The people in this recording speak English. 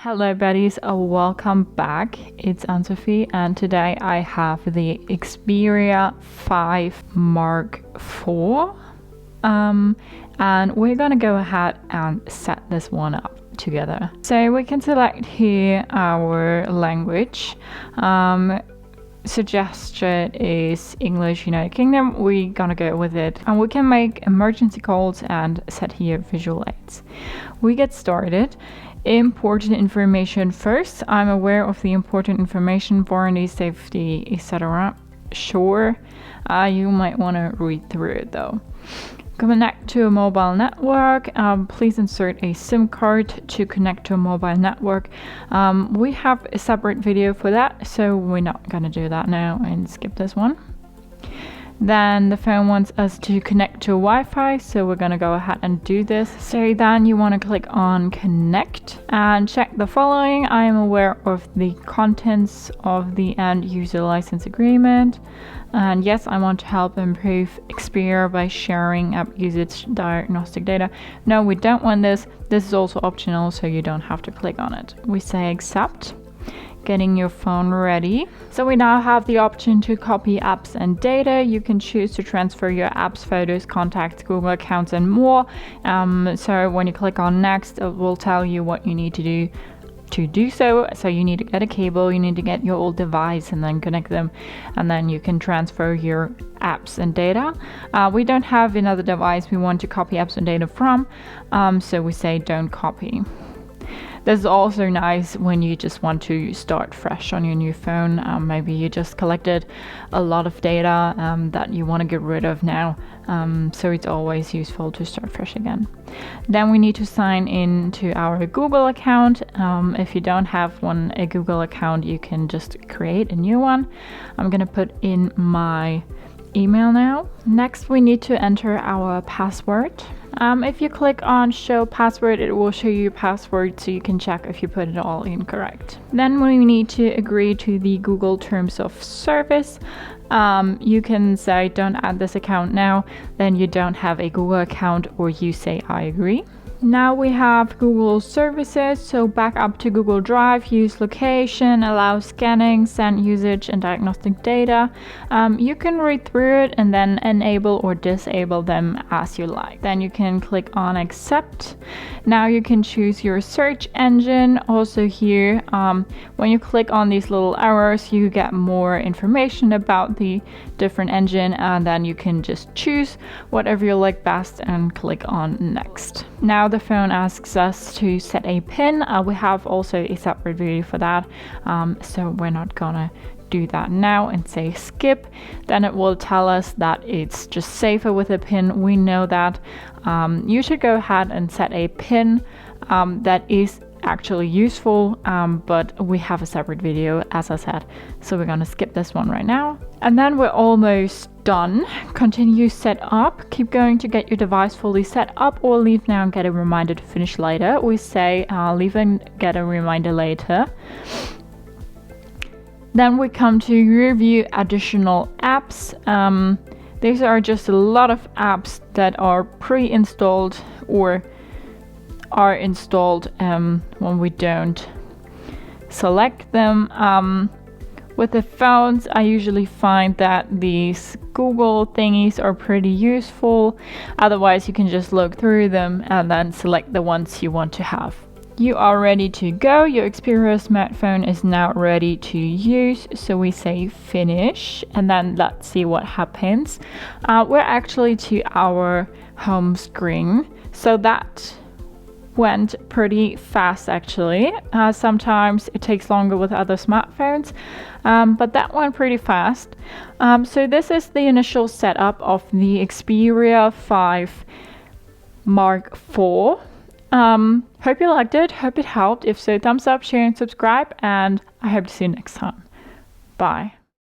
Hello buddies, welcome back. It's Anne-Sophie and today I have the Xperia 5 Mark IV and we're gonna go ahead and set this one up together. So we can select here our language. Suggested is English United Kingdom. We're gonna go with it and we can make emergency calls and set here visual aids. We get started. Important information first. I'm aware of the important information, warranty, safety, etc. Sure, you might want to read through it though. Connect to a mobile network. Please insert a SIM card to connect to a mobile network. We have a separate video for that, so we're not gonna do that now and skip this one. Then the phone wants us to connect to Wi-Fi, so we're gonna go ahead and do this. So then you want to click on connect and check the following. I am aware of the contents of the end user license agreement. And yes, I want to help improve Xperia by sharing app usage diagnostic data. No, we don't want this. This is also optional, so you don't have to click on it. We say accept. Getting your phone ready. So we now have the option to copy apps and data. You can choose to transfer your apps, photos, contacts, Google accounts and more. So when you click on next, it will tell you what you need to do so. So you need to get a cable, you need to get your old device and then connect them, and then you can transfer your apps and data. We don't have another device we want to copy apps and data from, so we say don't copy. This is also nice when you just want to start fresh on your new phone. Maybe you just collected a lot of data that you want to get rid of now. So it's always useful to start fresh again. Then we need to sign in to our Google account. If you don't have a Google account, you can just create a new one. I'm gonna put in my email now. Next, we need to enter our password. If you click on show password, it will show you your password so you can check if you put it all in correct. Then we need to agree to the Google terms of service. You can say don't add this account now, then you don't have a Google account, or you say I agree. Now we have Google services, so back up to Google Drive, use location, allow scanning, send usage and diagnostic data. You can read through it and then enable or disable them as you like. Then you can click on accept. Now you can choose your search engine. Also here, when you click on these little arrows, you get more information about the different engine, and then you can just choose whatever you like best and click on next. Now the phone asks us to set a PIN. We have also a separate video for that, so we're not gonna do that now and say skip. Then it will tell us that it's just safer with a PIN. We know that. You should go ahead and set a PIN that is actually useful, but we have a separate video, as I said, so we're gonna skip this one right now. And then we're almost done. Continue set up. Keep going to get your device fully set up, or leave now and get a reminder to finish later. We say leave and get a reminder later. Then we come to review additional apps. These are just a lot of apps that are pre-installed or are installed when we don't select them. With the phones, I usually find that these Google thingies are pretty useful. Otherwise, you can just look through them and then select the ones you want to have. You are ready to go. Your Xperia smartphone is now ready to use. So we say finish, and then let's see what happens. We're actually to our home screen. So that went pretty fast actually. Sometimes it takes longer with other smartphones, but that went pretty fast. So this is the initial setup of the Xperia 5 Mark IV. Hope you liked it, hope it helped. If so, thumbs up, share and subscribe, and I hope to see you next time. Bye.